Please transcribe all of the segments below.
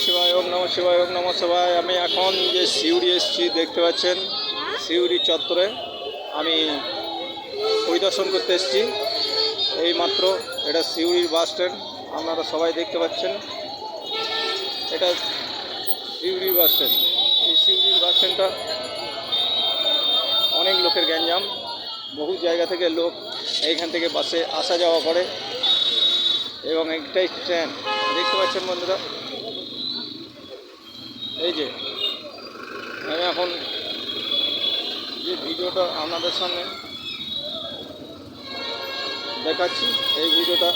শিবায়, ওম নমঃ শিবায়, ওম নমঃ শিবায়। আমি এখন যে সিউড়ি এসেছি দেখতে পাচ্ছেন, সিউড়ি চত্বরে আমি পরিদর্শন করতে এসেছি। এইমাত্র এটা সিউড়ির বাস স্ট্যান্ড, আপনারা সবাই দেখতে পাচ্ছেন। এটা সিউড়ির বাস স্ট্যান্ড। এই সিউড়ির বাস স্ট্যান্ডটা অনেক লোকের গ্যাঞ্জাম, বহু জায়গা থেকে লোক এইখান থেকে বাসে আসা যাওয়া করে এবং একটাই ট্রেন দেখতে পাচ্ছেন বন্ধুরা। এই যে আমি এখন যে ভিডিওটা আপনাদের সামনে দেখাচ্ছি, এই ভিডিওটা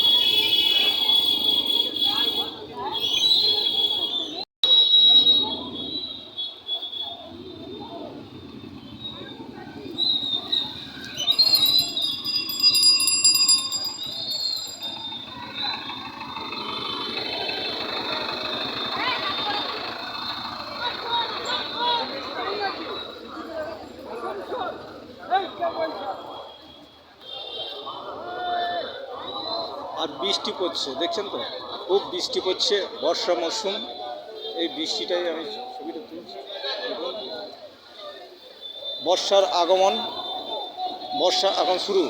আর বৃষ্টি পড়ছে, দেখছেন তো, খুব বৃষ্টি পড়ছে, বর্ষা মরশুম। এই বৃষ্টিটাই আমি ছবিটা তুলছি। দেখুন, বর্ষার আগমন, বর্ষা এখন শুরু।